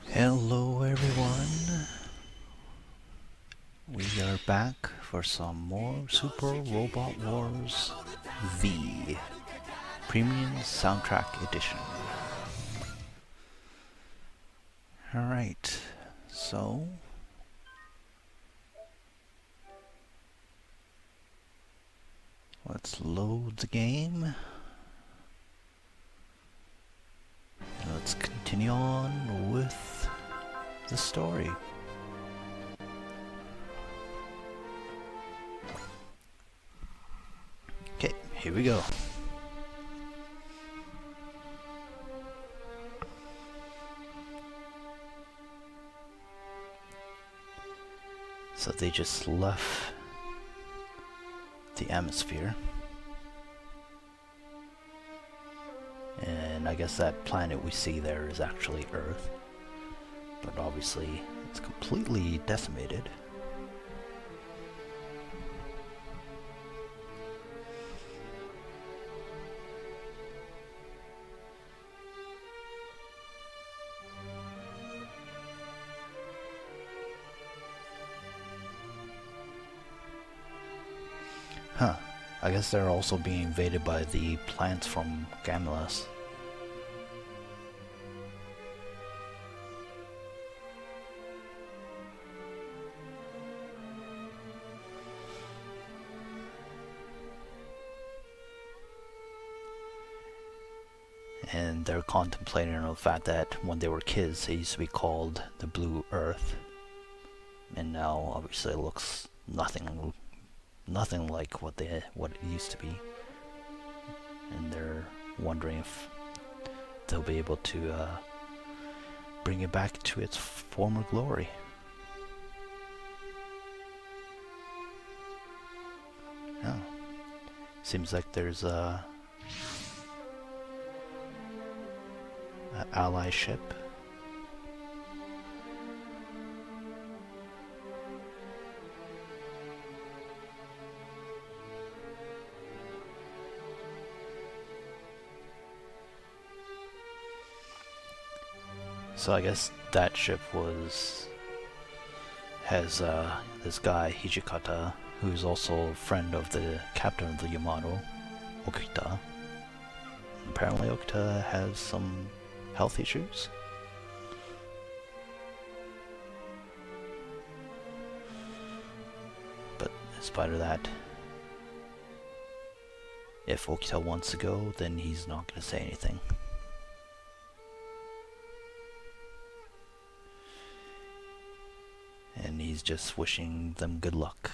Hello everyone, we are back for some more Super Robot Wars V Premium Soundtrack Edition. Alright, so let's load the game. And let's continue on with the story. Okay, here we go. So they just left the atmosphere. And I guess that planet we see there is actually Earth. But obviously it's completely decimated. Huh. I guess they're also being invaded by the plants from Gamlas. And they're contemplating the fact that when they were kids, they used to be called the Blue Earth. And now, obviously, it looks nothing like what it used to be. And they're wondering if they'll be able to bring it back to its former glory. Oh. Seems like there's a ally ship. So I guess that ship has this guy Hijikata, who's also a friend of the captain of the Yamato, Okita. Apparently Okita has some health issues. But in spite of that, if Okita wants to go, then he's not going to say anything. And he's just wishing them good luck.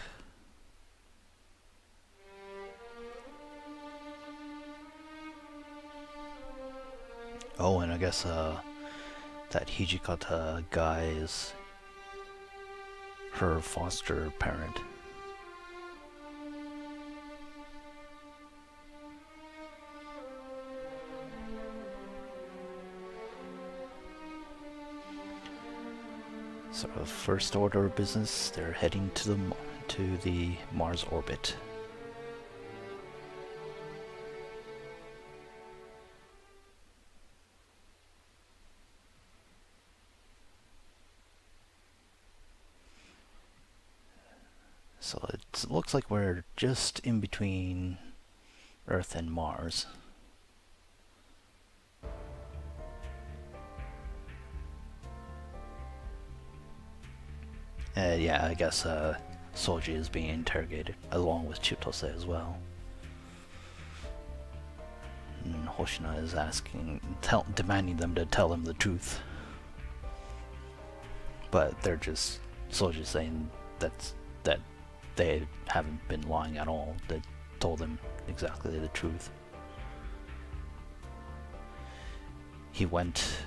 Oh, and I guess that Hijikata guy is her foster parent. So, first order of business, they're heading to the Mars orbit. So it looks like we're just in between Earth and Mars. Yeah, I guess Soji is being interrogated along with Chitose as well. And Hoshina is demanding them to tell him the truth. But they're just Soji saying that they haven't been lying at all. They told him exactly the truth. He went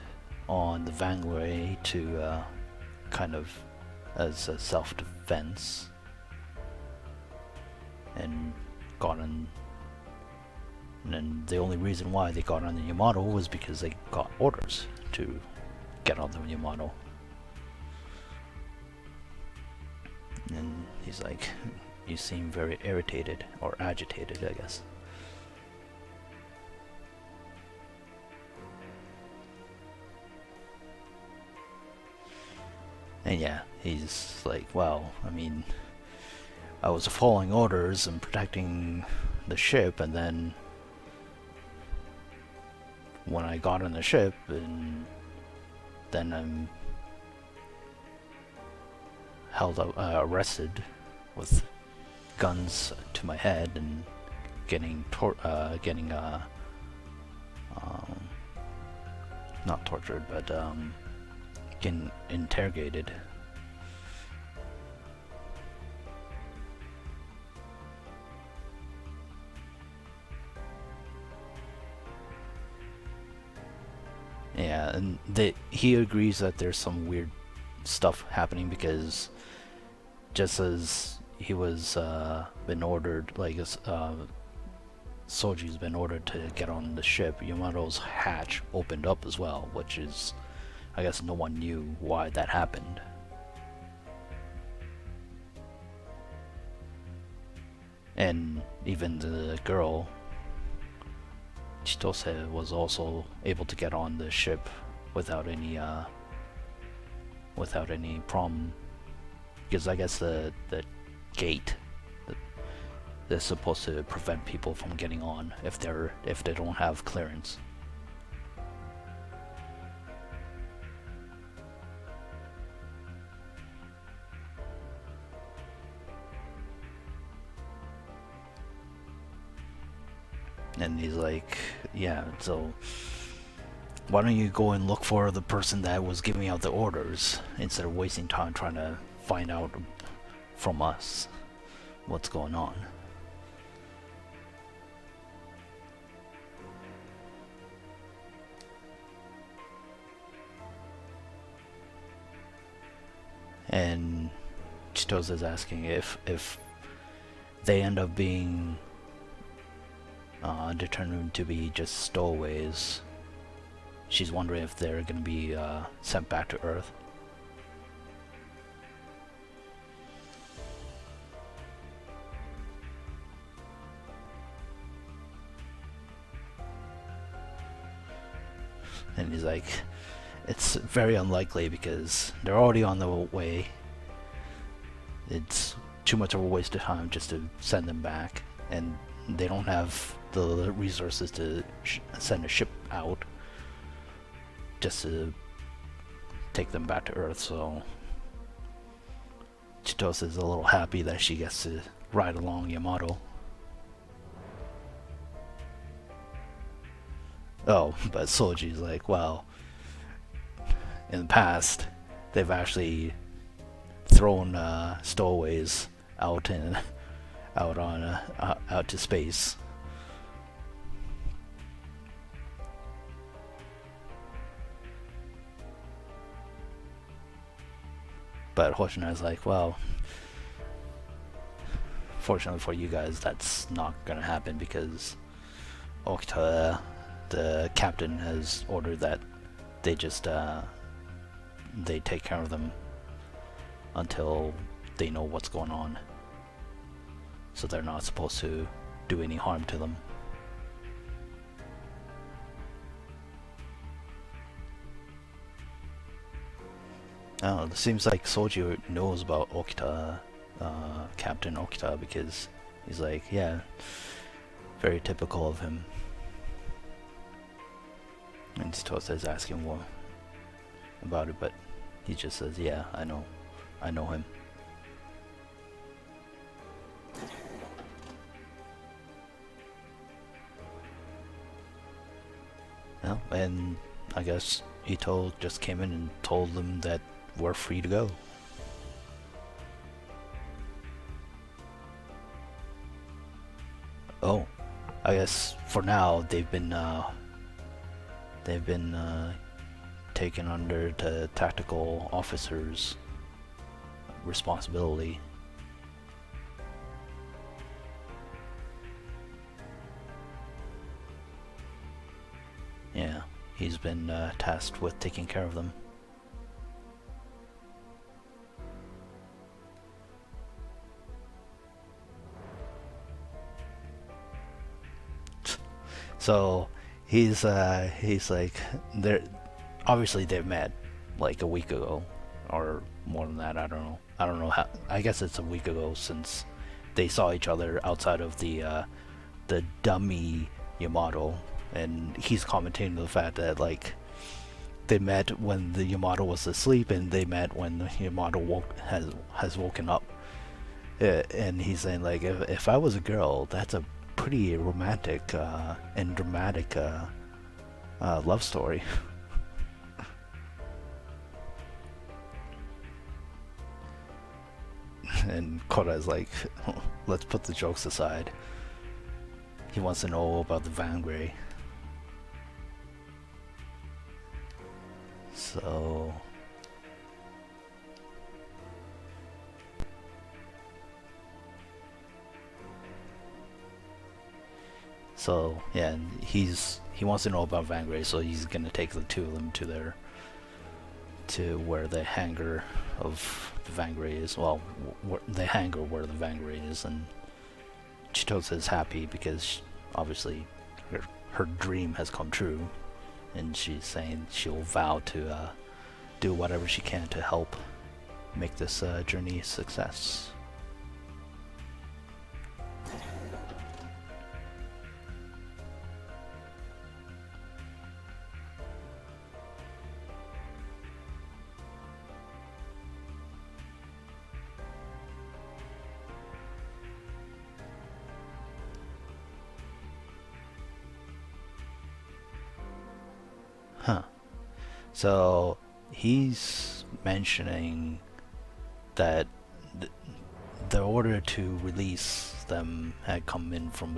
on the Vanguard to kind of as a self-defense and got on. And the only reason why they got on the Yamato was because they got orders to get on the Yamato. And he's like, you seem very irritated or agitated, I guess. And yeah, he's like, well, I mean, I was following orders and protecting the ship, and then when I got on the ship, and then I'm held up, arrested with guns to my head and getting not tortured, but getting interrogated. Yeah, and he agrees that there's some weird stuff happening because just as he was been ordered, like Soji's been ordered to get on the ship, Yamato's hatch opened up as well, which is, I guess no one knew why that happened. And even the girl, Chitose, was also able to get on the ship without any problem, because I guess the gate is supposed to prevent people from getting on if they don't have clearance. And he's like, yeah, so why don't you go and look for the person that was giving out the orders instead of wasting time trying to find out from us what's going on. And Chitose is asking if they end up being determined to be just stowaways, she's wondering if they're going to be sent back to Earth. And he's like, it's very unlikely because they're already on the way. It's too much of a waste of time just to send them back, and they don't have the resources to send a ship out just to take them back to Earth. So Chitose is a little happy that she gets to ride along Yamato. Oh, but Soji's like, well, in the past, they've actually thrown stowaways out to space. But Hoshina is like, well, fortunately for you guys, that's not gonna happen because Okita, the captain, has ordered that they just they take care of them until they know what's going on. So they're not supposed to do any harm to them. Oh, it seems like Soji knows about Okita Captain Okita, because he's like, yeah, very typical of him. And Chitose is asking more about it, but he just says, yeah, I know him. Yeah, and I guess Ito just came in and told them that we're free to go. Oh, I guess for now they've been taken under the tactical officer's responsibility. Yeah, he's been tasked with taking care of them. So he's like, they're obviously they've met like a week ago or more than that. I don't know how. I guess it's a week ago since they saw each other outside of the dummy Yamato, and he's commenting on the fact that like they met when the Yamato was asleep, and they met when the Yamato has woken up. And he's saying like, if I was a girl, that's a pretty romantic and dramatic love story. And Kora is like, let's put the jokes aside. He wants to know about the Vangray. So yeah, and he wants to know about Vangray, so he's gonna take the two of them to where the hangar of the Vangray is. Well, the hangar where the Vangray is, and Chitose is happy because obviously her dream has come true, and she's saying she'll vow to do whatever she can to help make this journey a success. Huh. So he's mentioning that the order to release them had come in from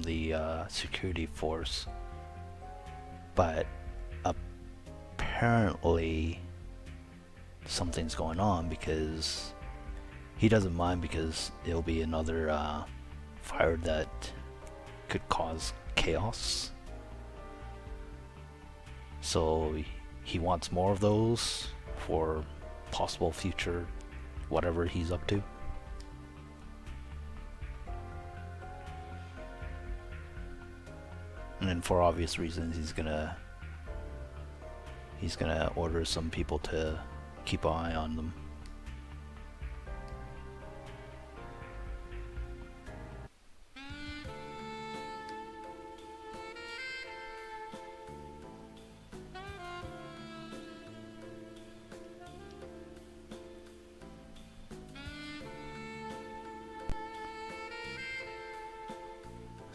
the security force, but apparently something's going on, because he doesn't mind because it'll be another fire that could cause chaos. So he wants more of those for possible future whatever he's up to. And for obvious reasons, he's gonna order some people to keep an eye on them.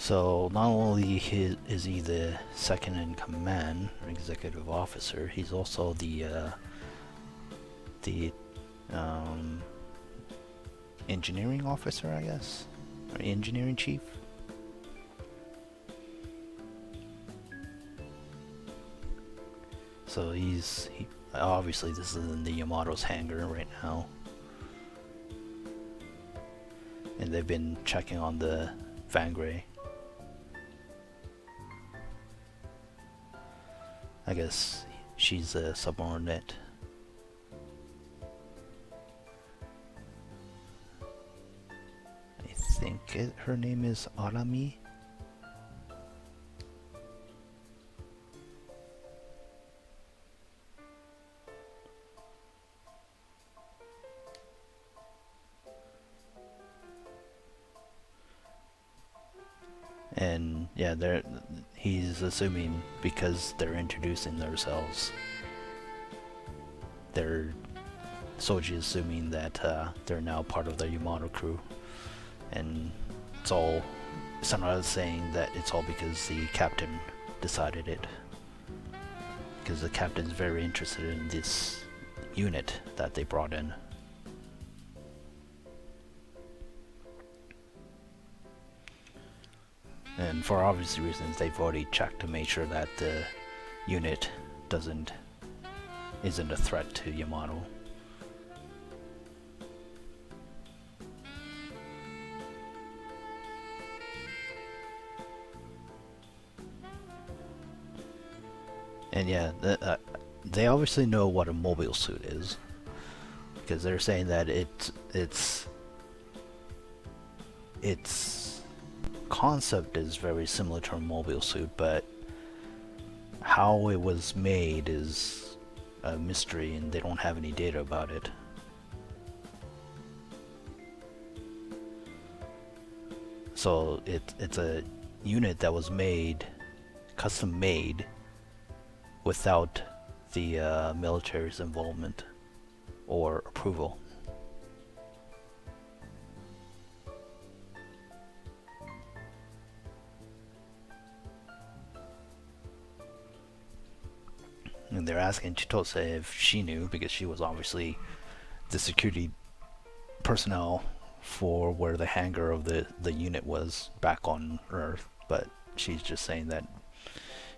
So not only is he the second in command, executive officer, he's also the engineering officer, I guess, or engineering chief. So obviously this is in the Yamato's hangar right now, and they've been checking on the Vangray. I guess she's a subordinate. I think her name is Arami. yeah, he's assuming because they're introducing themselves, they're Soji is assuming that they're now part of the Yamato crew, and it's all Sanada is saying that it's all because the captain decided it, because the captain's very interested in this unit that they brought in. And for obvious reasons, they've already checked to make sure that the unit isn't a threat to Yamato. And yeah, they obviously know what a mobile suit is, because they're saying that its concept is very similar to a mobile suit, but how it was made is a mystery, and they don't have any data about it. So it's a unit that was made, custom made, without the military's involvement or approval. And they're asking Chitose if she knew, because she was obviously the security personnel for where the hangar of the unit was back on Earth, but she's just saying that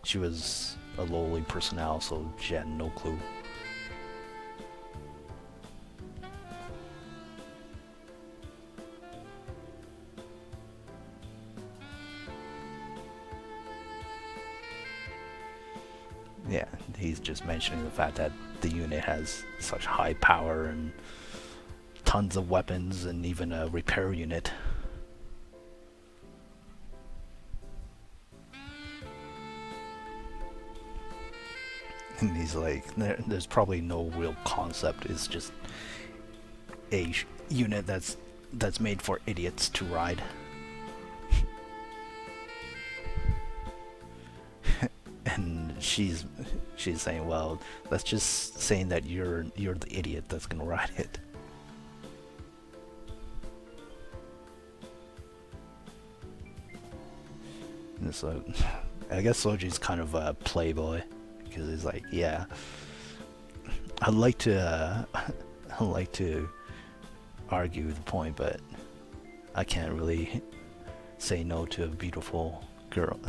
she was a lowly personnel, so she had no clue. Yeah, he's just mentioning the fact that the unit has such high power and tons of weapons and even a repair unit. And he's like, there's probably no real concept, it's just a unit that's made for idiots to ride. And she's saying, well, that's just saying that you're the idiot that's gonna ride it. And so I guess Soji's kind of a playboy, because he's like, yeah, I'd like to argue the point, but I can't really say no to a beautiful girl,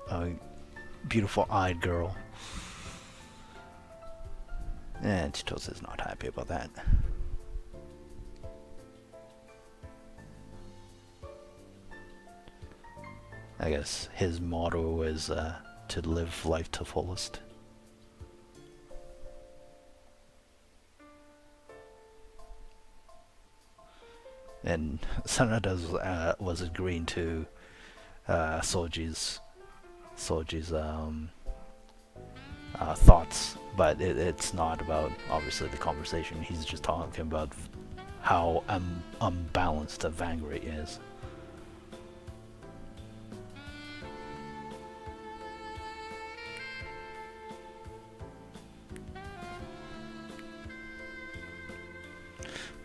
a beautiful-eyed girl. And Chitose's not happy about that. I guess his motto is to live life to fullest. And Sanada was agreeing to Soji's thoughts, but it's not about obviously the conversation. He's just talking about how unbalanced a Vanguard is.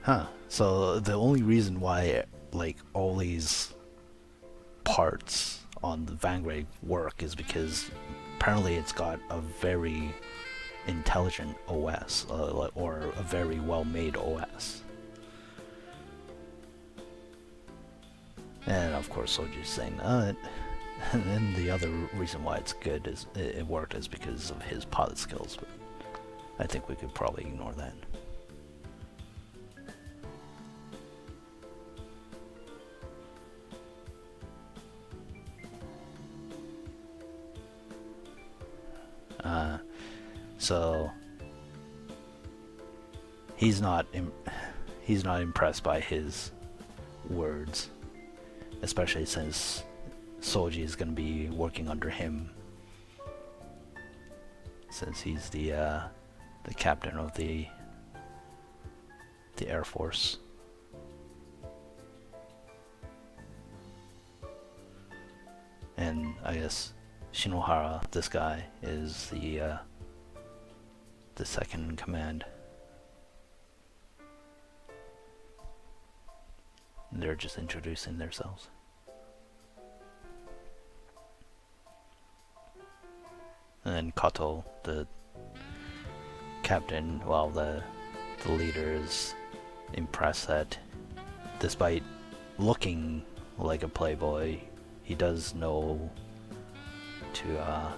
Huh. So the only reason why like all these parts on the Vanguard work is because apparently it's got a very intelligent OS, or a very well-made OS. And of course Soji's saying, and then the other reason why it's good is it worked is because of his pilot skills, but I think we could probably ignore that. So he's not impressed by his words, especially since Soji is going to be working under him, since he's the captain of the Air Force. and I guess Shinohara, this guy, is the second in command. They're just introducing themselves. And then Kato, the captain, well, the leader, is impressed that despite looking like a playboy, he does know to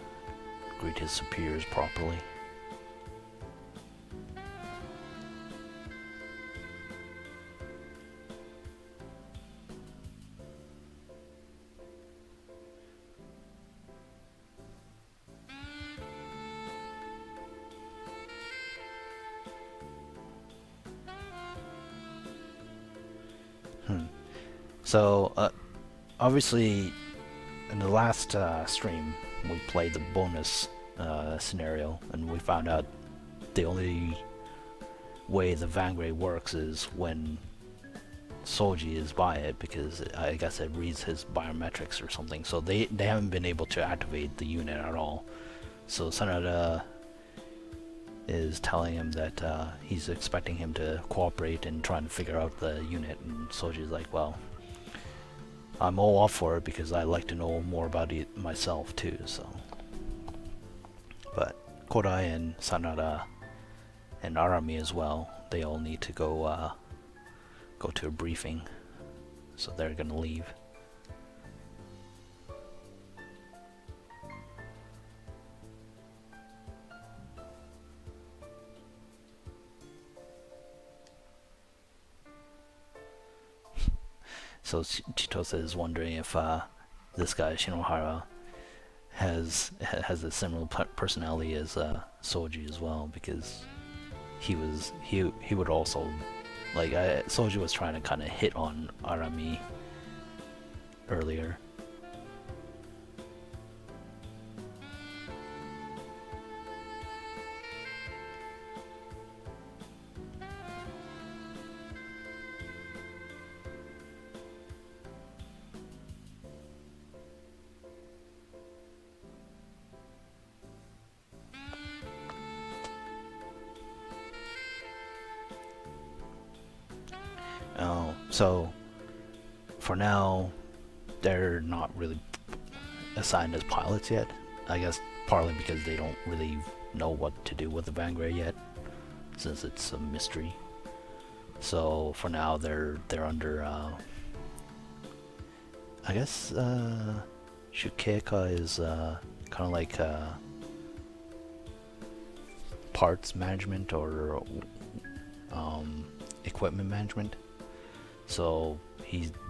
greet his superiors properly. So, obviously, in the last stream, we played the bonus scenario, and we found out the only way the Vanguard works is when Soji is by it, because I guess it reads his biometrics or something. So they haven't been able to activate the unit at all. So Sanada is telling him that he's expecting him to cooperate and trying to figure out the unit, and Soji's like, well, I'm all up for it because I like to know more about it myself too, so. But Kodai and Sanada and Arami as well, they all need to go to a briefing, so they're gonna leave. So Chitose is wondering if this guy Shinohara has a similar personality as Soji as well, because he would also, like, Soji was trying to kind of hit on Arami earlier. Oh, so for now, they're not really assigned as pilots yet. I guess partly because they don't really know what to do with the Vanguard yet, since it's a mystery. So for now, they're under, I guess, Shukeika is kind of like parts management or equipment management. So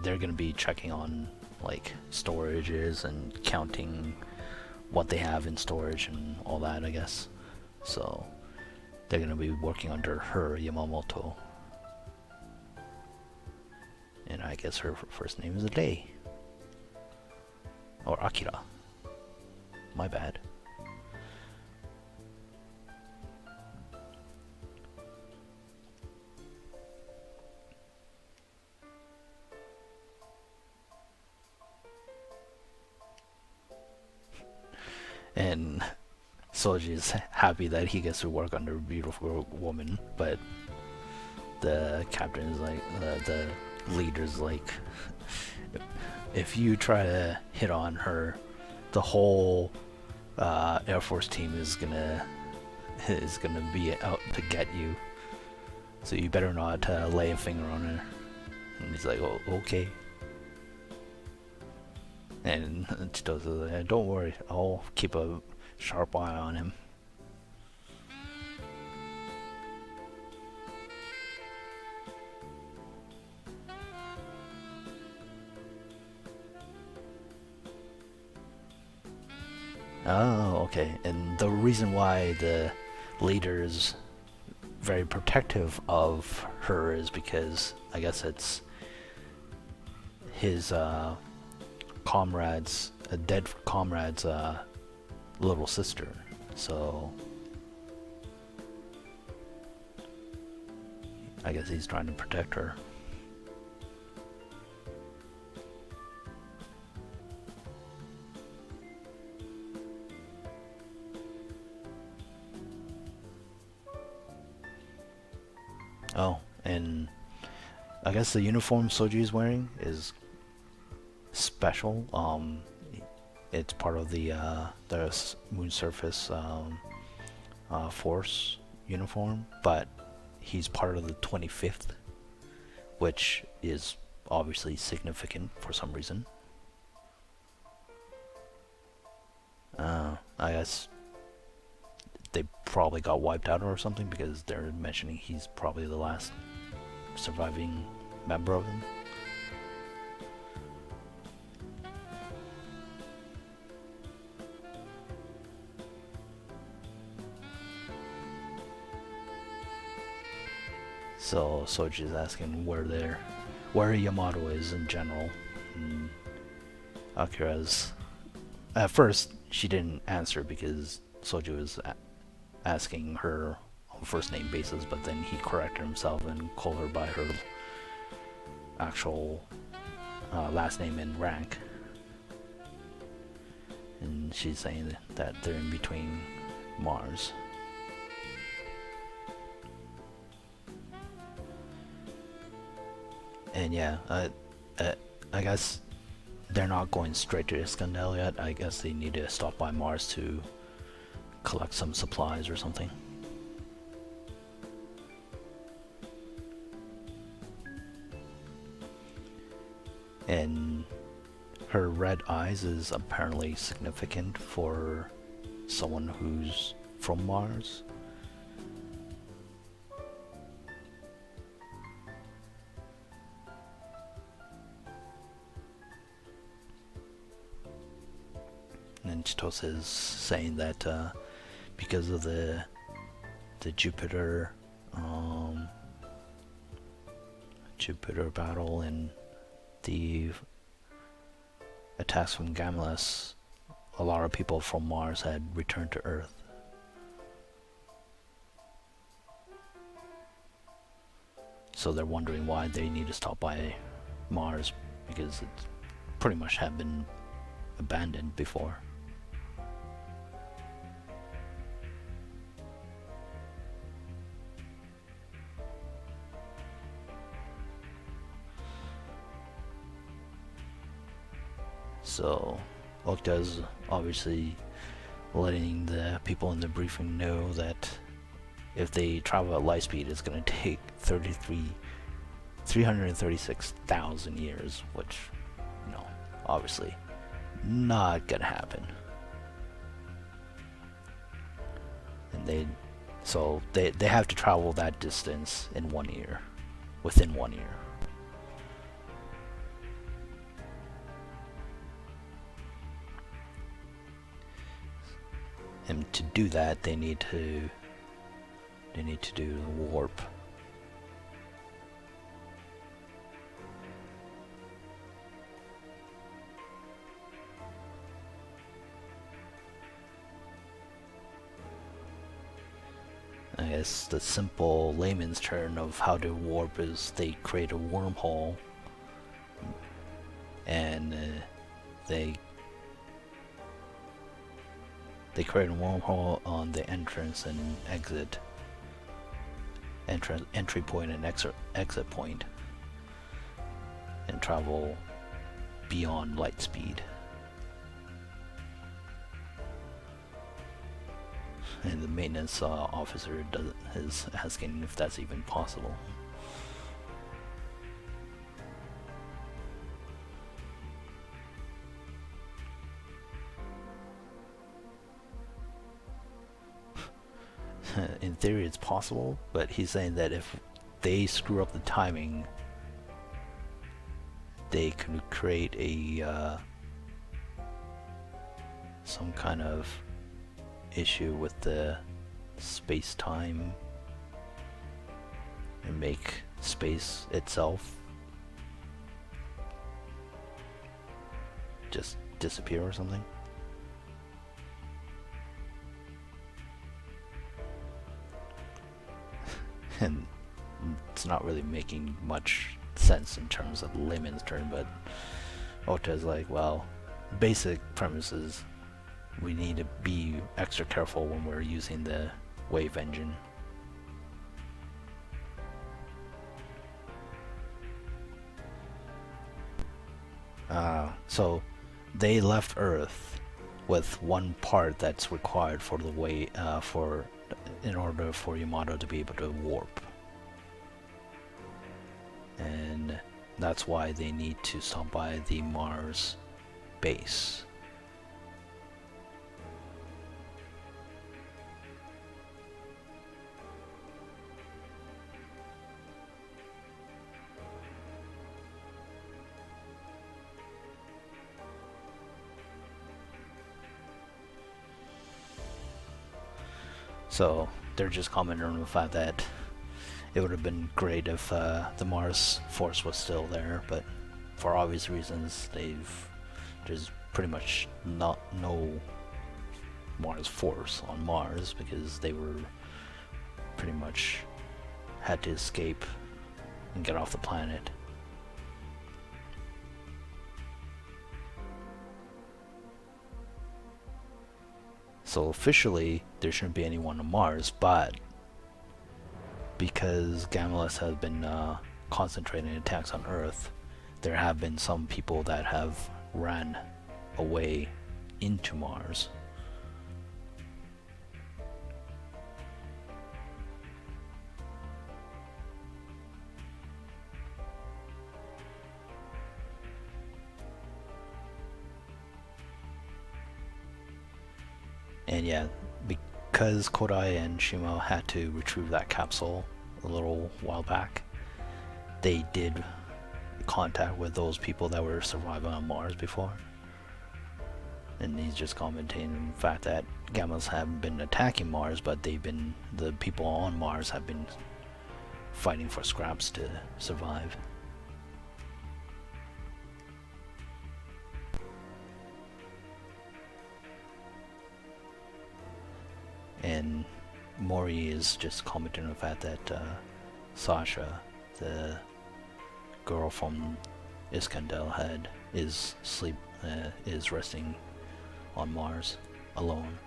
they're gonna be checking on like storages and counting what they have in storage and all that, I guess. So they're gonna be working under her, Yamamoto. And I guess her first name is Rei. Or Akira. My bad. And Soji is happy that he gets to work under a beautiful woman, but the captain is like, the leader's like, if you try to hit on her, the whole Air Force team is gonna be out to get you. So you better not lay a finger on her. And he's like, oh, okay. And Chitose is like, don't worry, I'll keep a sharp eye on him. Oh, okay. And the reason why the leader is very protective of her is because I guess it's his comrade's, a dead comrade's little sister. So I guess he's trying to protect her. Oh, and I guess the uniform Soji is wearing is special. It's part of the moon surface force uniform, but he's part of the 25th, which is obviously significant for some reason. I guess they probably got wiped out or something because they're mentioning he's probably the last surviving member of them. So Soji's asking where Yamato is in general. And Akira's at first she didn't answer because Soji was asking her on first name basis, but then he corrected himself and called her by her actual last name and rank. And she's saying that they're in between Mars. And yeah, I guess they're not going straight to Iskandel yet. I guess they need to stop by Mars to collect some supplies or something. And her red eyes is apparently significant for someone who's from Mars. And Chitose is saying that because of the Jupiter Jupiter battle and the attacks from Gamlas, a lot of people from Mars had returned to Earth. So they're wondering why they need to stop by Mars, because it pretty much had been abandoned before. So Okta's obviously letting the people in the briefing know that if they travel at light speed, it's going to take 336,000 years, which, you know, obviously not going to happen. And they have to travel that distance in 1 year, within 1 year. And to do that, they need to do the warp. I guess the simple layman's term of how to warp is they create a wormhole, and they create a wormhole on the entrance and entry point and exit point, and travel beyond light speed. And the maintenance officer is asking if that's even possible. In theory it's possible, but he's saying that if they screw up the timing, they could create a some kind of issue with the space-time and make space itself just disappear or something. And it's not really making much sense in terms of layman's term, but Ota's like, well, basic premises, we need to be extra careful when we're using the wave engine. So they left Earth with one part that's required for the way in order for Yamato to be able to warp, and that's why they need to stop by the Mars base. So they're just commenting on the fact that it would have been great if the Mars force was still there, but for obvious reasons, there's pretty much no Mars force on Mars because they were pretty much had to escape and get off the planet. So officially, there shouldn't be anyone on Mars, but because Gamaliel has been concentrating attacks on Earth, there have been some people that have ran away into Mars. And yeah, because Kodai and Shima had to retrieve that capsule a little while back, they did contact with those people that were surviving on Mars before. And he's just commenting the fact that Gammas haven't been attacking Mars, but the people on Mars have been fighting for scraps to survive. And Mori is just commenting on the fact that Sasha, the girl from Iskandar is resting on Mars alone.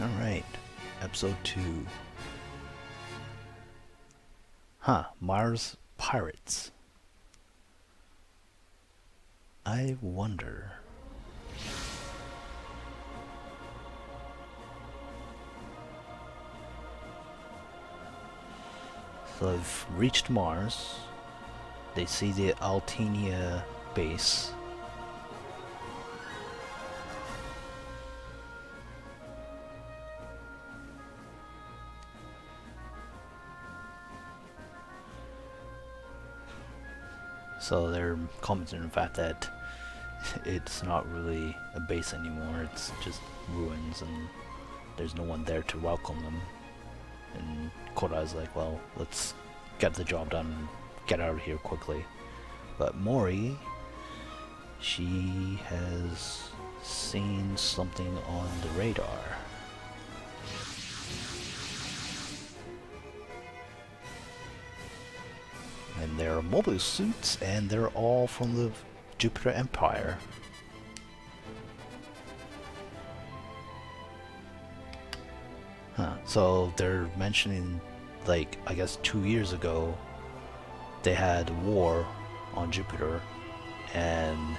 Alright, episode 2. Mars Pirates. I wonder. So they've reached Mars. They see the Altenia base. So they're commenting on the fact that it's not really a base anymore, it's just ruins and there's no one there to welcome them. And Kodai's like, well, let's get the job done and get out of here quickly. But Mori, she has seen something on the radar. And they're mobile suits, and they're all from the Jupiter Empire. So they're mentioning, like, I guess 2 years ago, they had war on Jupiter, and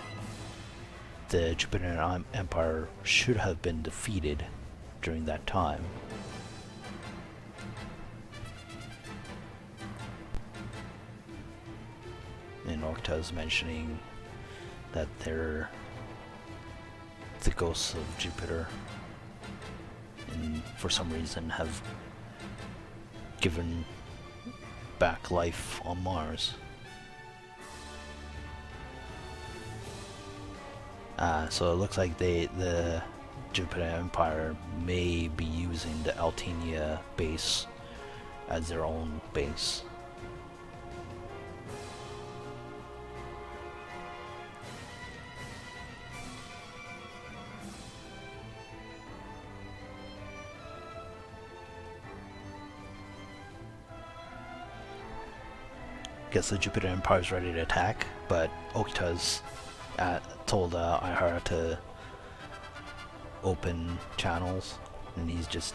the Jupiter Empire should have been defeated during that time. And Okta's mentioning that they're the ghosts of Jupiter, and for some reason have given back life on Mars. So it looks like the Jupiter Empire may be using the Altenia base as their own base. Guess the Jupiter Empire is ready to attack, but Okta's told Aihara to open channels, and he's just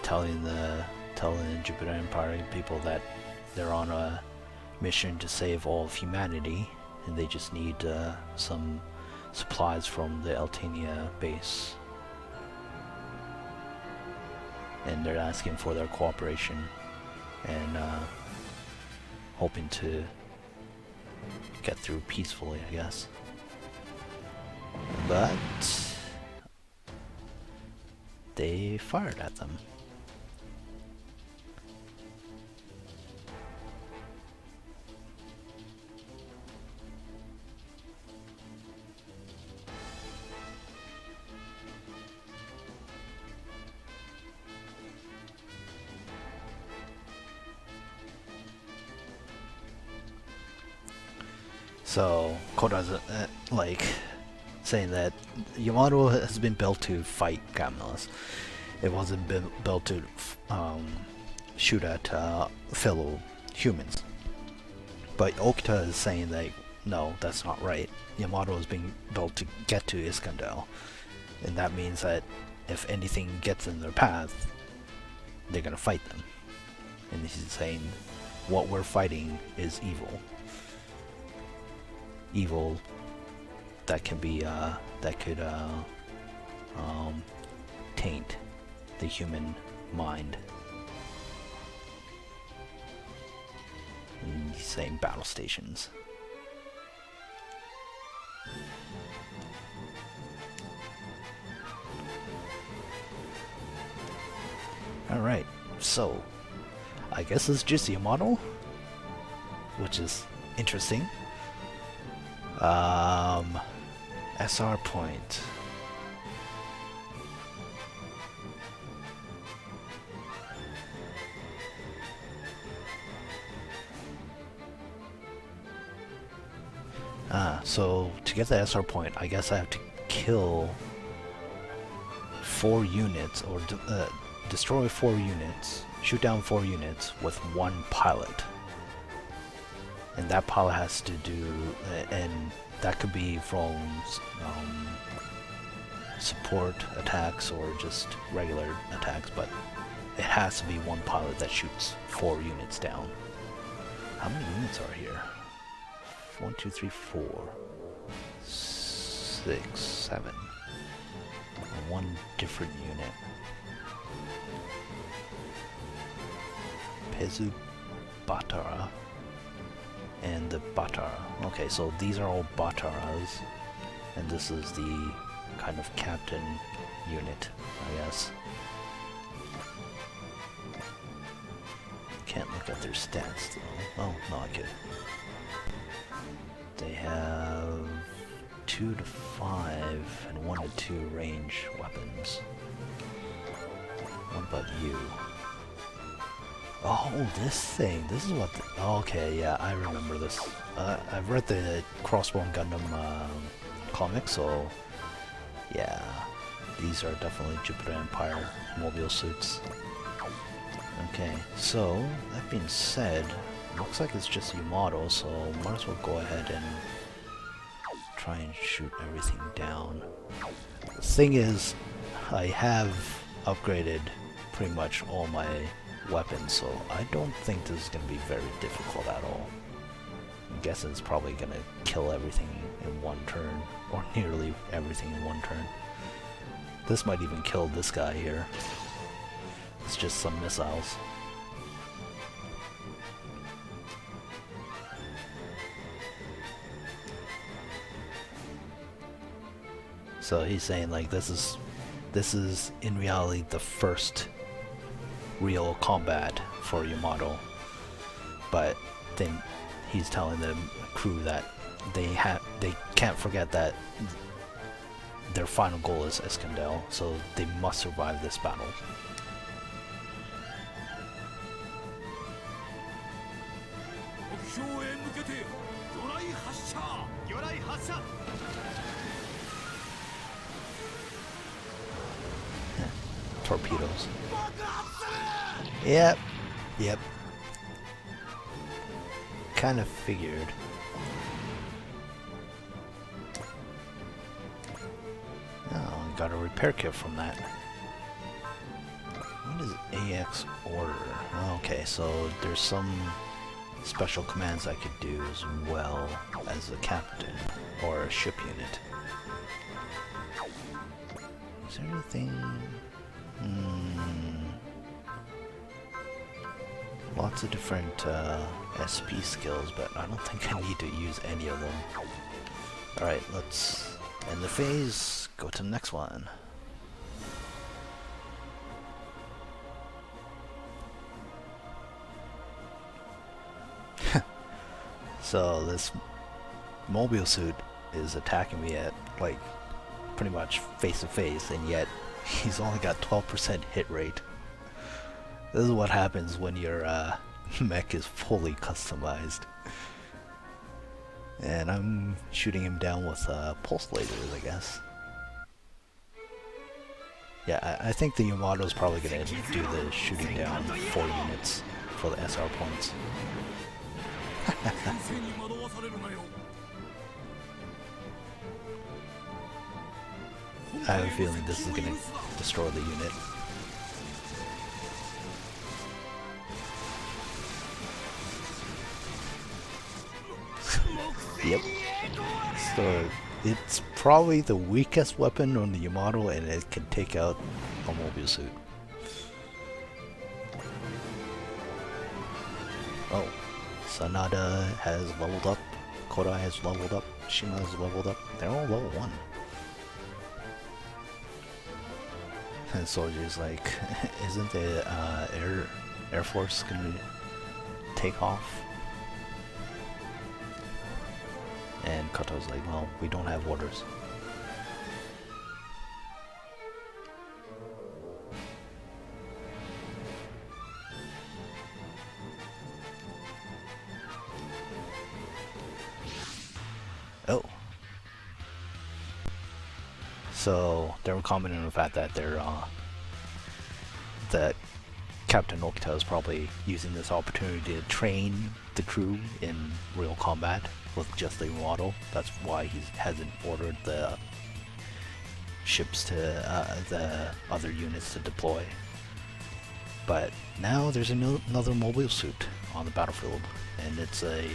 telling the Jupiter Empire people that they're on a mission to save all of humanity, and they just need some supplies from the Eltania base. And they're asking for their cooperation and hoping to get through peacefully, I guess. But they fired at them. So Koda's like saying that Yamato has been built to fight Camillus. It wasn't built to shoot at fellow humans. But Okita is saying that no, that's not right. Yamato is being built to get to Iskandel, and that means that if anything gets in their path, they're gonna fight them. And he's saying what we're fighting is evil. Evil that can be that could taint the human mind. And he's saying battle stations. Alright, so I guess it's just Yamato, which is interesting. SR point. So to get the SR point, I guess I have to kill 4 units, or destroy 4 units, shoot down 4 units with 1 pilot. And that pilot has to do, and that could be from support attacks or just regular attacks, but it has to be 1 pilot that shoots 4 units down. How many units are here? 1, 2, 3, 4, 6, 7. 1 different unit. Pezu Batara and the Batara. Okay, so these are all Bataras, and this is the kind of captain unit, I guess. Can't look at their stats though. Oh, no, I could. They have 2 to 5 and 1 to 2 range weapons. What about you? Oh, this thing. This is what... okay, yeah, I remember this. I've read the Crossbone Gundam comics, so... yeah, these are definitely Jupiter Empire mobile suits. Okay, so, that being said, looks like it's just Yamato, so might as well go ahead and try and shoot everything down. The thing is, I have upgraded pretty much all my weapons, so I don't think this is going to be very difficult at all. I'm guessing it's probably going to kill everything in 1 turn, or nearly everything in 1 turn. This might even kill this guy here. It's just some missiles. So he's saying like this is in reality the first real combat for Yamato, but then he's telling the crew that they can't forget that their final goal is Iskandel, so they must survive this battle. Torpedoes. Yep. Kind of figured. Oh, got a repair kit from that. What is it? AX order. Okay, so there's some special commands I could do as well as a captain or a ship unit. Is there anything? Lots of different SP skills, but I don't think I need to use any of them. Alright, let's end the phase, go to the next one. So this mobile suit is attacking me at like pretty much face to face, and yet he's only got 12% hit rate. This is what happens when your mech is fully customized. And I'm shooting him down with pulse lasers, I guess. Yeah, I think the Yamato is probably going to do the shooting down 4 units for the SR points. I have a feeling this is going to destroy the unit. Yep. So it's probably the weakest weapon on the Yamato, and it can take out a mobile suit. Oh, Sanada has leveled up, Kodai has leveled up, Shima has leveled up. They're all level 1. And Soldier's like, isn't the Air Force gonna take off? And Kato's like, well, we don't have orders. Oh. So they were commenting on the fact that that Captain Okita is probably using this opportunity to train the crew in real combat with just the model. That's why he hasn't ordered the ships to the other units to deploy. But now there's another mobile suit on the battlefield, and it's a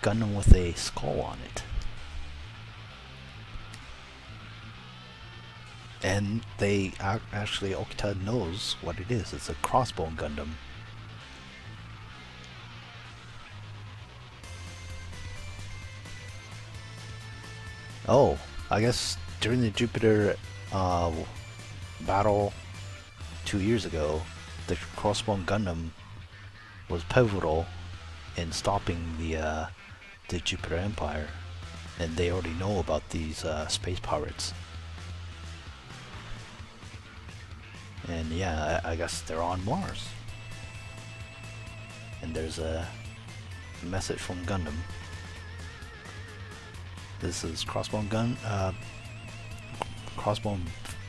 Gundam with a skull on it. And they actually, Okita knows what it is. It's a crossbone Gundam. Oh, I guess during the Jupiter battle 2 years ago, the crossbone Gundam was pivotal in stopping the Jupiter Empire, and they already know about these space pirates. And yeah, I guess they're on Mars. And there's a message from Gundam. This is Crossbone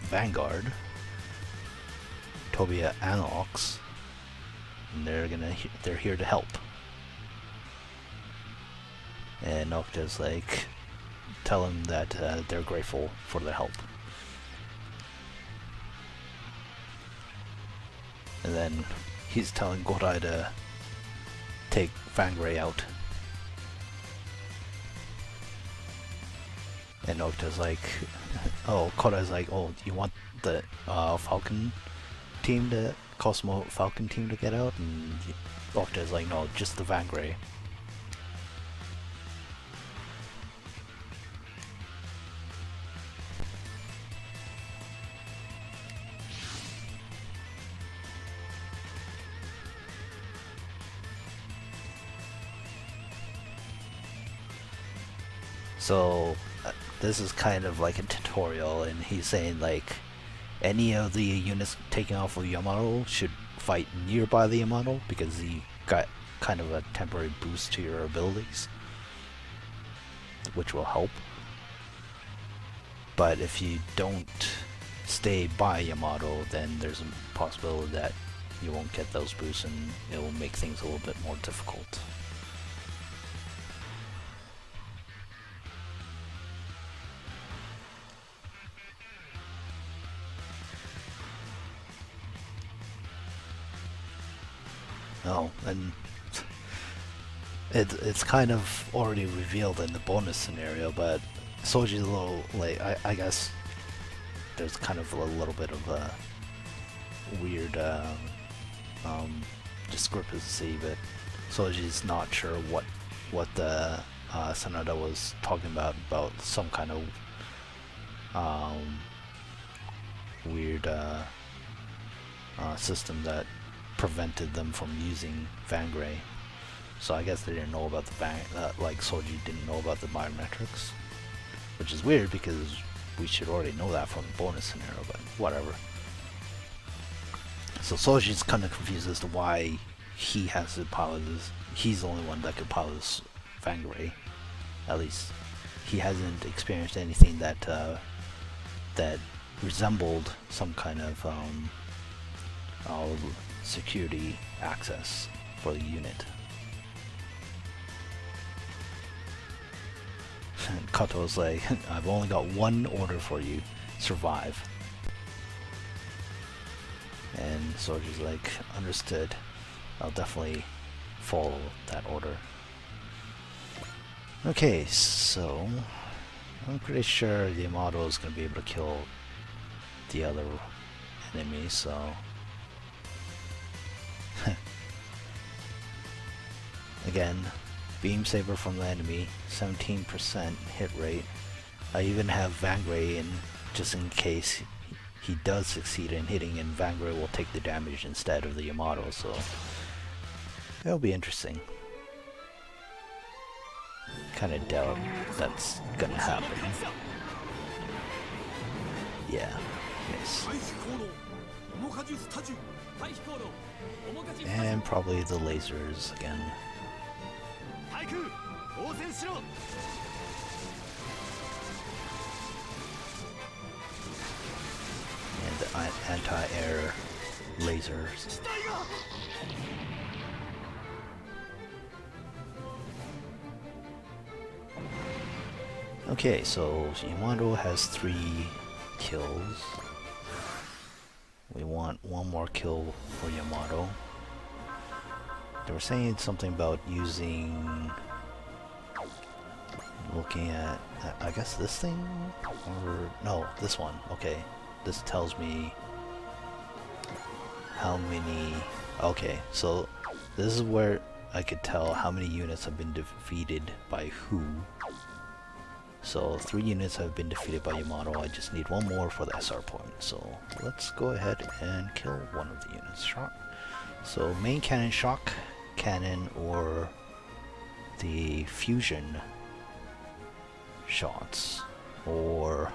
Vanguard, Tobia Analox, and they're here to help. And Okta's like, tell them that they're grateful for their help. And then he's telling Godai to take Fangray out. And Okta's like, oh, Kodai's like, oh, you want the Falcon team to, Cosmo Falcon team to get out? And Okta's like, no, just the Fangray. So this is kind of like a tutorial, and he's saying like any of the units taking off of Yamato should fight nearby the Yamato because he got kind of a temporary boost to your abilities, which will help. But if you don't stay by Yamato, then there's a possibility that you won't get those boosts, and it will make things a little bit more difficult. Oh, and it's kind of already revealed in the bonus scenario, but Soji's a little late. I guess there's kind of a little bit of a weird discrepancy, but Soji's not sure what the Sanada was talking about some kind of weird system that prevented them from using Vangray. So I guess they didn't know about the like Soji didn't know about the biometrics, which is weird because we should already know that from the bonus scenario, but whatever. So Soji's kind of confused as to why he has to pilot this. He's the only one that could pilot this Vangray. At least he hasn't experienced anything that that resembled some kind of security access for the unit. And Kato's like, I've only got one order for you, survive. And Soji's like, understood, I'll definitely follow that order. Okay, so I'm pretty sure the Yamato is going to be able to kill the other enemy, so again, beam saber from the enemy, 17% hit rate. I even have Vangray in just in case he does succeed in hitting, and Vangray will take the damage instead of the Yamato, so it'll be interesting. Kinda doubt that's gonna happen. Yeah, miss. And probably the lasers again. And the anti-air lasers. Okay, so Yamato has 3 kills. We want one more kill for Yamato. They were saying something about using... looking at, I guess this thing? Or, no, this one. Okay, this tells me how many... Okay, so this is where I could tell how many units have been defeated by who. So 3 units have been defeated by Yamato. I just need one more for the SR point. So let's go ahead and kill one of the units. Shock. So main cannon, shock cannon, or the fusion shots, or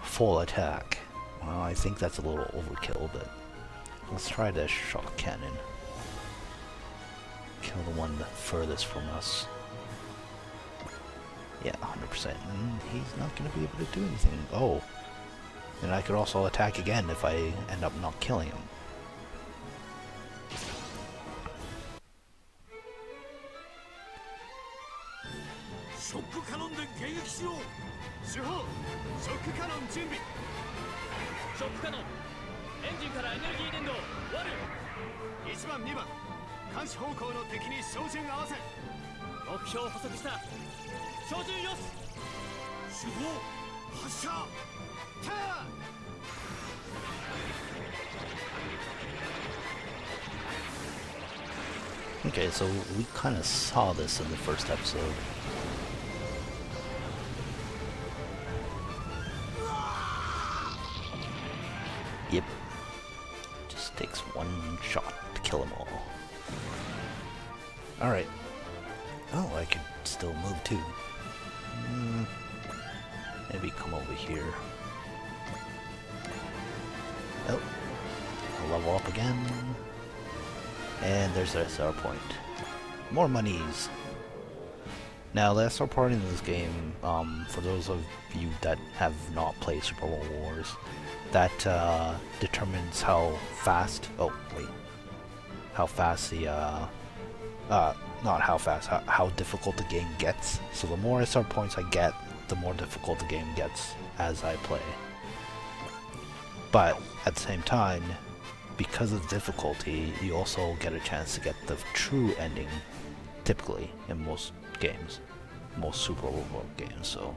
full attack. Well, I think that's a little overkill, but let's try the shock cannon. Kill the one furthest from us. Yeah, 100%. He's not going to be able to do anything. Oh. And I could also attack again if I end up not killing him. Okay, so we kind of saw this in the first episode. Yep. Just takes one shot to kill them all. Alright. Oh, I could still move too. Maybe come over here. Oh. I'll level up again. And there's the SR point. More monies. Now, the SR point in this game, for those of you that have not played Super War Wars, that determines how fast... Oh, wait. How fast the... not how fast, how difficult the game gets. So the more SR points I get, the more difficult the game gets as I play. But, at the same time, because of the difficulty, you also get a chance to get the true ending, typically, in most games. Most Super Overworld games, so...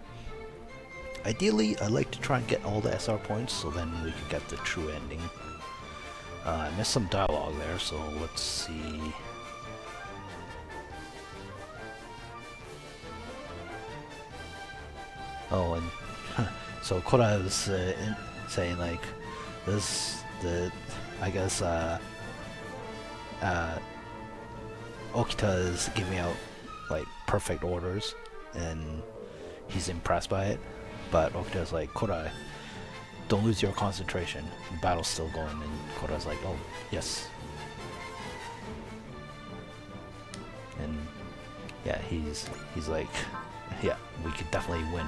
Ideally, I like to try and get all the SR points, so then we can get the true ending. I missed some dialogue there, so let's see... Oh, and so Korra is saying like, I guess Okita is giving out like perfect orders, and he's impressed by it. But Okita's like, Korra, don't lose your concentration. The battle's still going, and Korra's like, oh yes. And yeah, he's like, yeah, we could definitely win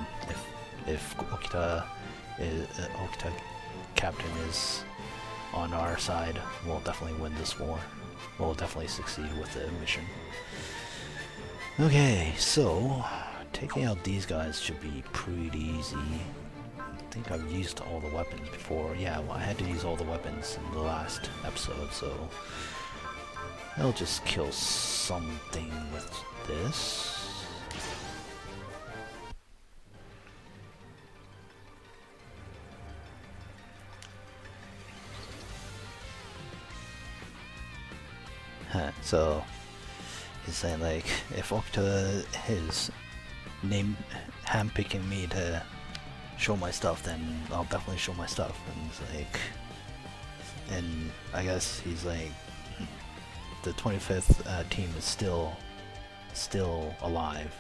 if Okita Captain is on our side. We'll definitely win this war. We'll definitely succeed with the mission. Okay, so taking out these guys should be pretty easy. I think I've used all the weapons before. Yeah, well, I had to use all the weapons in the last episode, so I'll just kill something with this. So he's saying like, if Okita is handpicking me to show my stuff, then I'll definitely show my stuff. And he's like, and I guess he's like, the 25th team is still alive.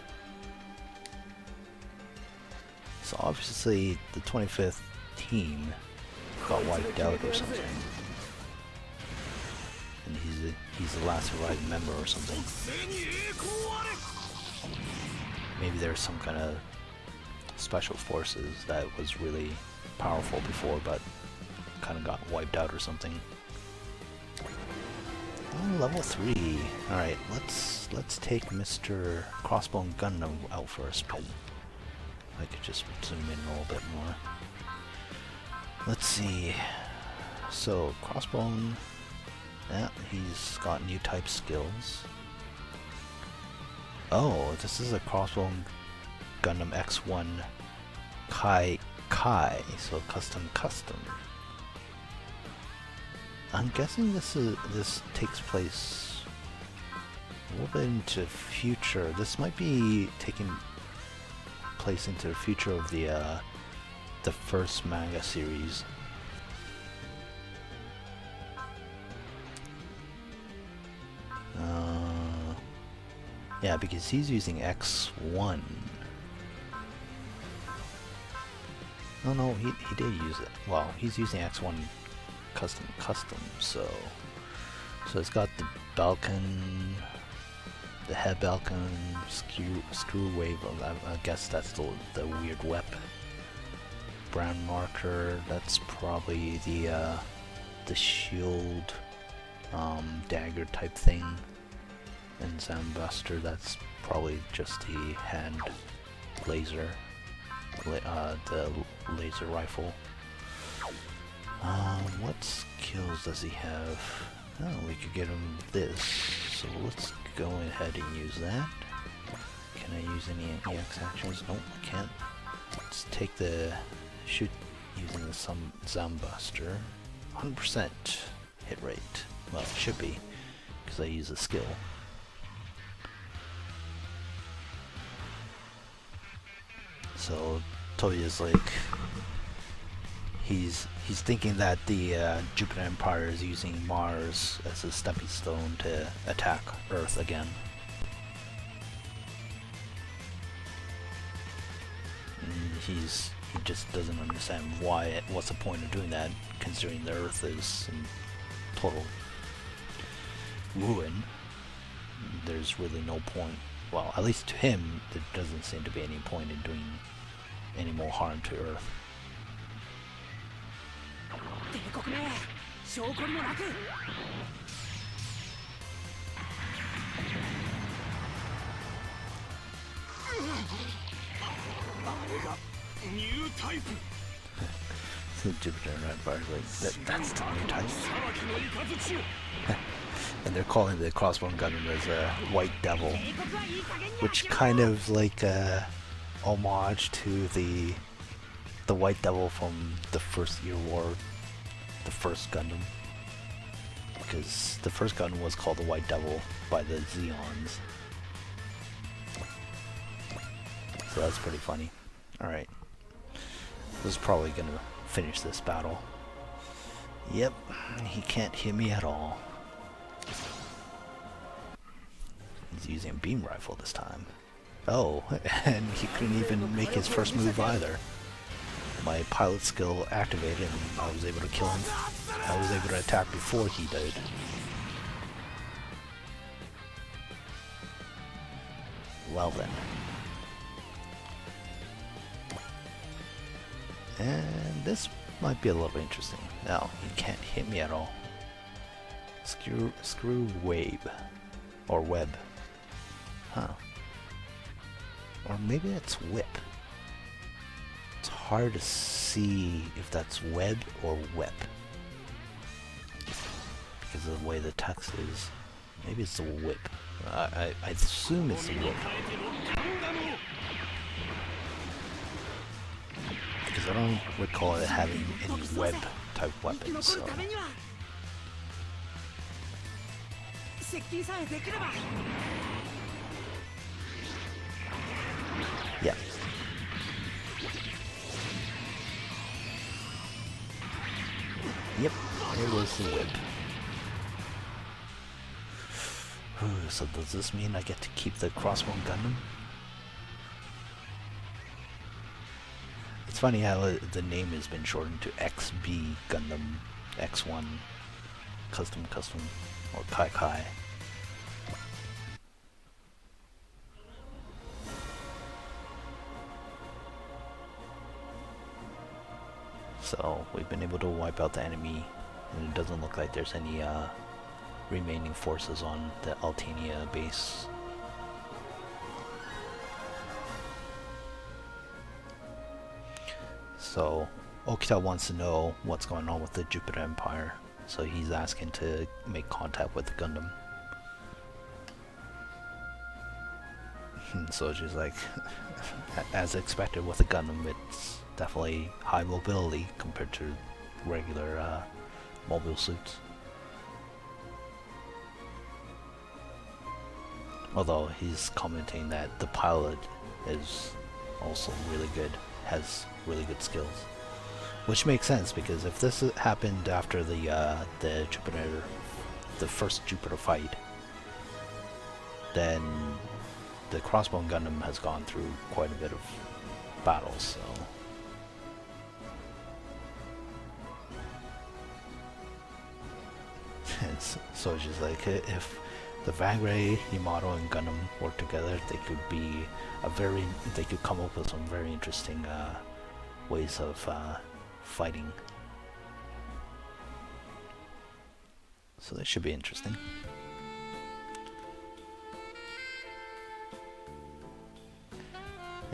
So obviously the 25th team got wiped out or something. And he's the last surviving member or something. Maybe there's some kind of special forces that was really powerful before, but kind of got wiped out or something. Oh, level 3. All right, let's take Mr. Crossbone Gundam out for a spin. I could just zoom in a little bit more. Let's see. So Crossbone. Yeah, he's got new type skills. Oh, this is a Crossbone Gundam X1 Kai, so custom. I'm guessing this takes place a little bit into future. This might be taking place into the future of the first manga series. Yeah, because he's using X1. No, he did use it. Well, he's using X1 custom, so it's got the Balkan, the head Balkan, screw wave. I guess that's the weird whip. Brown marker. That's probably the shield, dagger type thing. And Zambuster, that's probably just the hand laser, the laser rifle. What skills does he have? Oh, we could get him this, so let's go ahead and use that. Can I use any EX actions? Nope, I can't. Let's take the shoot using the Zambuster. 100% hit rate. Well, it should be, because I use a skill. So Toya's like, he's thinking that the Jupiter Empire is using Mars as a stepping stone to attack Earth again. And he just doesn't understand what's the point of doing that, considering the Earth is in total ruin. There's really no point. Well, at least to him, there doesn't seem to be any point in doing any more harm to Earth. So Jupiter Empire, like that's the new type. And they're calling the Crossbone Gundam as a White Devil, which kind of like a homage to the White Devil from the first Year War, the first Gundam, because the first Gundam was called the White Devil by the Zeons. So that's pretty funny. Alright. This is probably gonna finish this battle. Yep, he can't hit me at all. He's using a beam rifle this time. Oh, and he couldn't even make his first move either. My pilot skill activated and I was able to kill him. I was able to attack before he did. Well then. And this might be a little interesting. No, he can't hit me at all. Screw wave. Or web. Huh. Or maybe it's whip. It's hard to see if that's web or whip. Because of the way the text is. Maybe it's the whip. I assume it's the whip. Because I don't recall it having any web type weapons, so. Yeah. Yep, it was the whip. So does this mean I get to keep the Crossbone Gundam? It's funny how the name has been shortened to XB Gundam, X1, Custom, or Kai Kai. So we've been able to wipe out the enemy, and it doesn't look like there's any remaining forces on the Altania base. So Okita wants to know what's going on with the Jupiter Empire, so he's asking to make contact with the Gundam. So she's like, as expected with the Gundam, it's definitely high mobility compared to regular mobile suits. Although he's commenting that the pilot is also really good, has really good skills, which makes sense because if this happened after the Jupiter, the first Jupiter fight, then the Crossbone Gundam has gone through quite a bit of battles, so. So it's just like, if the Vangray, Yamato, and Gundam work together, they could come up with some very interesting ways of fighting. So that should be interesting.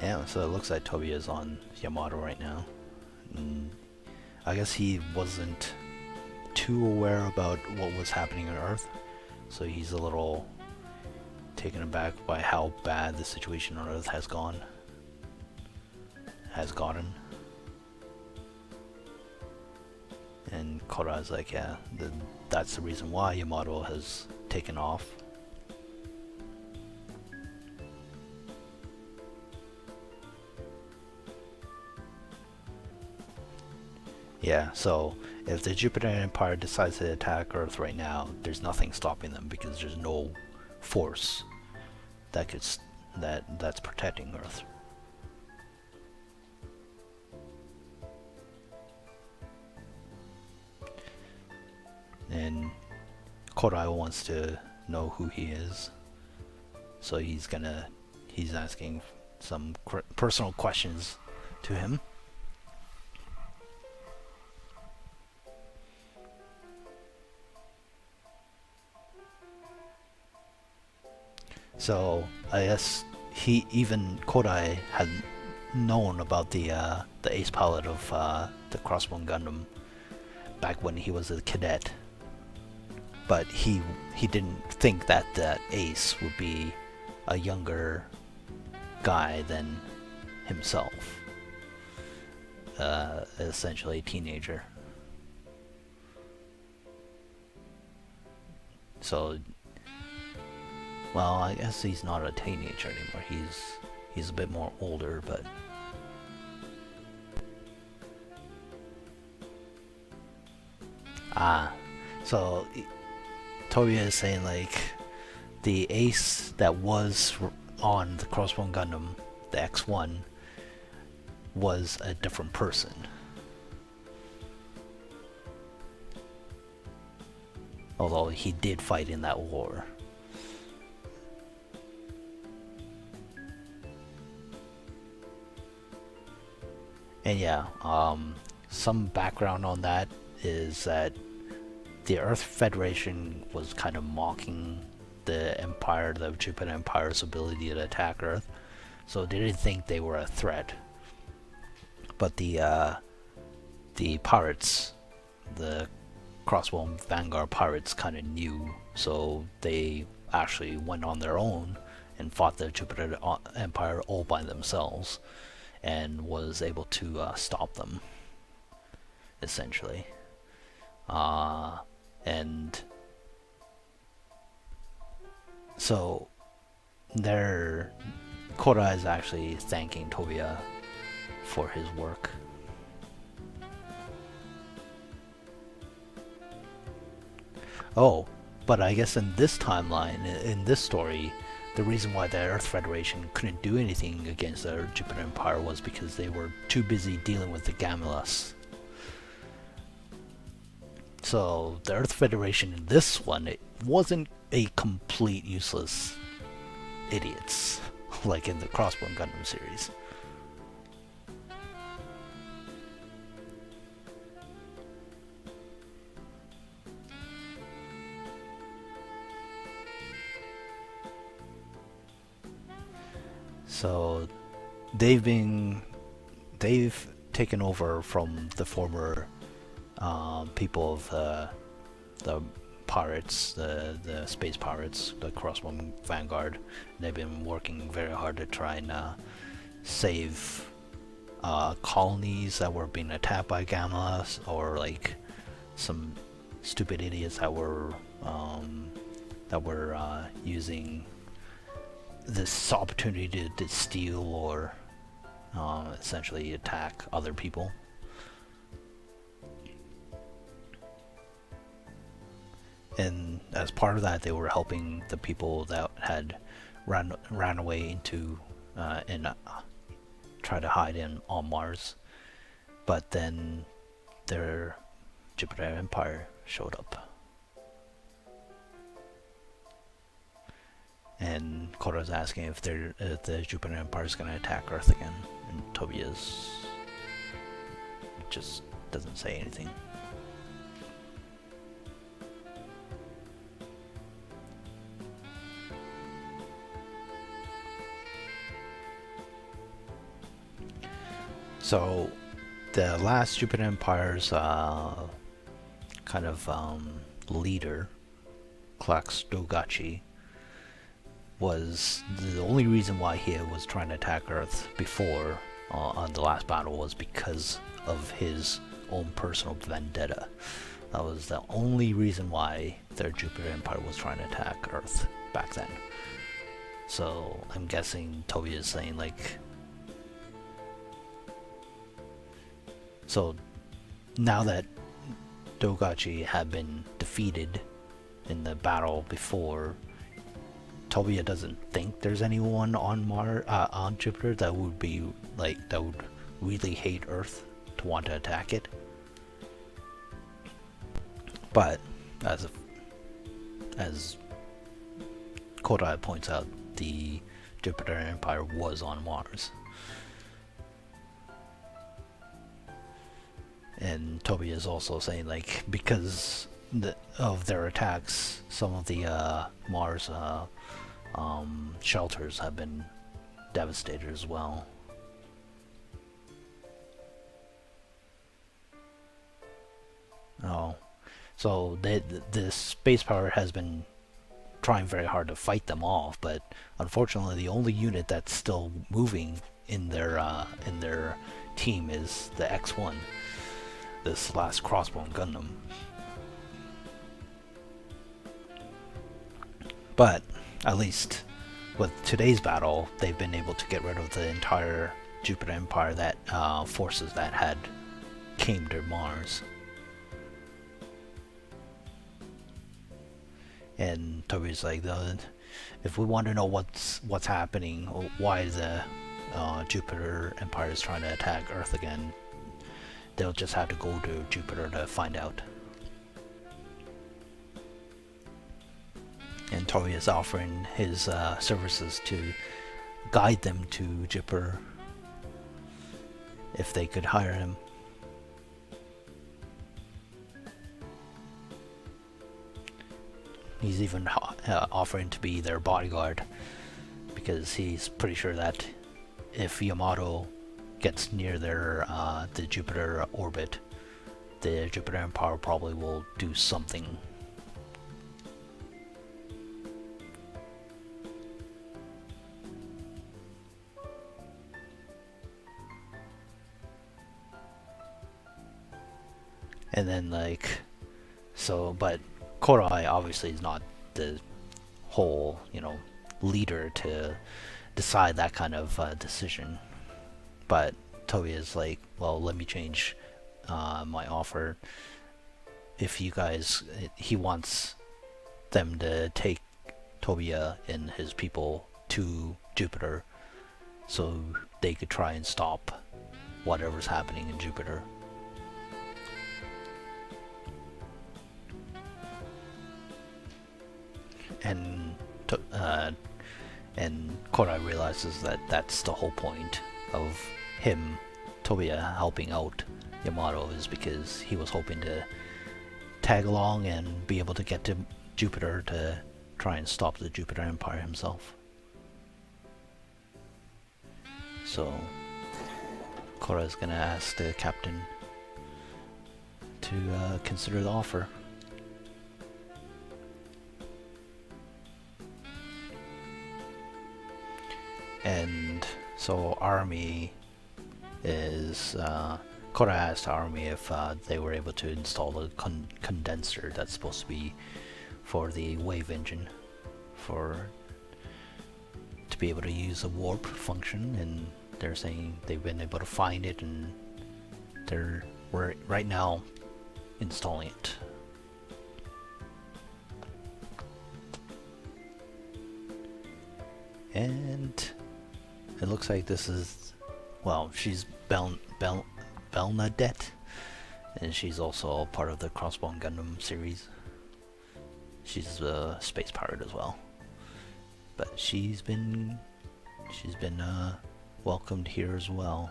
Yeah, so it looks like Tobia's on Yamato right now. I guess he wasn't too aware about what was happening on Earth, so he's a little taken aback by how bad the situation on Earth has gotten. And Korra's like, yeah, that's the reason why Yamato has taken off. Yeah, so if the Jupiter Empire decides to attack Earth right now, there's nothing stopping them because there's no force that's protecting Earth. And Korra wants to know who he is, so he's asking some personal questions to him. So I guess even Kodai had known about the ace pilot of the Crossbone Gundam back when he was a cadet, but he didn't think that Ace would be a younger guy than himself, essentially a teenager. So, well, I guess he's not a teenager anymore. He's a bit more older, but so Tobiya is saying like the Ace that was on the Crossbone Gundam, the X1, was a different person. Although he did fight in that war. And yeah, some background on that is that the Earth Federation was kind of mocking the Empire, the Jupiter Empire's ability to attack Earth, so they didn't think they were a threat. But the pirates, the Crossbone Vanguard pirates, kind of knew, so they actually went on their own and fought the Jupiter Empire all by themselves, and was able to stop them, essentially. And so Koda is actually thanking Tobiya for his work. Oh, but I guess in this timeline, in this story, the reason why the Earth Federation couldn't do anything against the Jupiter Empire was because they were too busy dealing with the Gamilus. So the Earth Federation in this one, it wasn't a complete useless idiots like in the Crossbone Gundam series. So they've taken over from the former people of the pirates, the space pirates, the Crossbone Vanguard. They've been working very hard to try and save colonies that were being attacked by Gamma, or like some stupid idiots that were using this opportunity to steal or essentially attack other people. And as part of that, they were helping the people that had ran away into and try to hide on Mars. But then their Jupiter Empire showed up. And Koda's asking if the Jupiter Empire is going to attack Earth again, and Tobiya's just doesn't say anything. So the last Jupiter Empire's kind of leader, Klax Dogachi, was the only reason why he was trying to attack Earth before on the last battle was because of his own personal vendetta. That was the only reason why their Jupiter Empire was trying to attack Earth back then. So I'm guessing Tobiya is saying like, so now that Dogachi had been defeated in the battle before, Tobiya doesn't think there's anyone on Jupiter that would be like, that would really hate Earth to want to attack it. But as Koda points out, the Jupiter Empire was on Mars. And Tobiya is also saying like, because of their attacks, some of the Mars shelters have been devastated as well. Oh, so the space power has been trying very hard to fight them off, but unfortunately, the only unit that's still moving in their team is the X1, this last Crossbone Gundam. But at least with today's battle, they've been able to get rid of the entire Jupiter Empire that forces that had came to Mars. And Toby's like, if we want to know what's happening, why the Jupiter Empire is trying to attack Earth again, they'll just have to go to Jupiter to find out. And Toby is offering his services to guide them to Jupiter if they could hire him. He's even offering to be their bodyguard, because he's pretty sure that if Yamato gets near the Jupiter orbit, the Jupiter Empire probably will do something. And then but Korai obviously is not the whole, leader to decide that kind of decision. But Toby is like, well, let me change my offer. If you guys, he wants them to take Tobiya and his people to Jupiter so they could try and stop whatever's happening in Jupiter. And Korai realizes that that's the whole point of him, Tobiya, helping out Yamato, is because he was hoping to tag along and be able to get to Jupiter to try and stop the Jupiter Empire himself. So Korai's gonna ask the captain to consider the offer. And so Army is Korai asked Army if they were able to install a condenser that's supposed to be for the wave engine, to be able to use a warp function, and they're saying they've been able to find it, and we're right now installing it. And it looks like this is, well, she's Belnadette, and she's also part of the Crossbone Gundam series. She's a space pirate as well, but she's been welcomed here as well.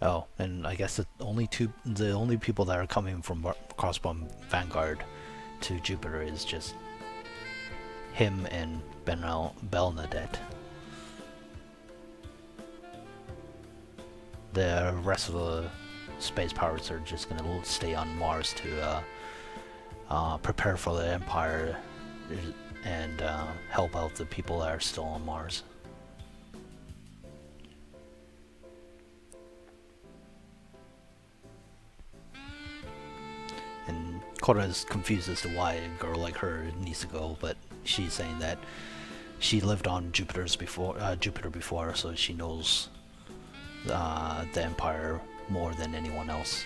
Oh, and I guess the only people that are coming from Crossbone Vanguard to Jupiter is just him and Belnadette. The rest of the space pirates are just gonna stay on Mars to prepare for the Empire and help out the people that are still on Mars. And Korra's confused as to why a girl like her needs to go, but she's saying that she lived on Jupiter before, so she knows the Empire more than anyone else.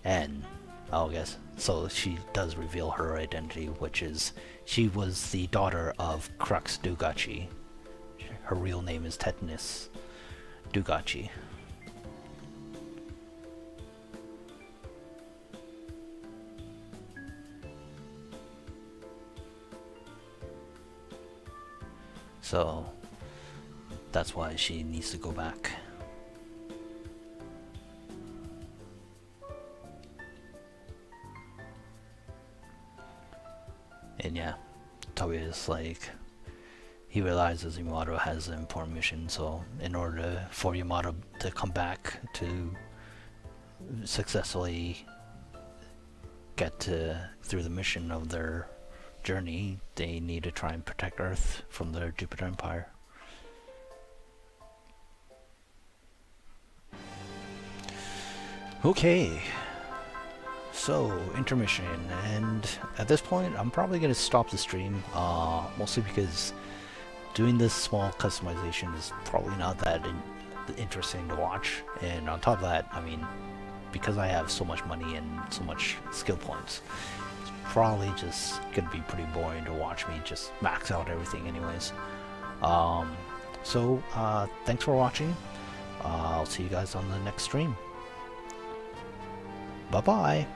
And I guess so she does reveal her identity, which is she was the daughter of Crux Dugachii. Her real name is Tetanus Dugachii. So that's why she needs to go back. And yeah, Toby is like, he realizes Yamato has an important mission, so in order for Yamato to come back to successfully get through the mission of their journey, they need to try and protect Earth from the Jupiter Empire. Okay, so intermission, and at this point I'm probably going to stop the stream, mostly because doing this small customization is probably not that interesting to watch, and on top of that, I mean, because I have so much money and so much skill points, it's probably just going to be pretty boring to watch me just max out everything anyways. So thanks for watching. I'll see you guys on the next stream. Bye bye.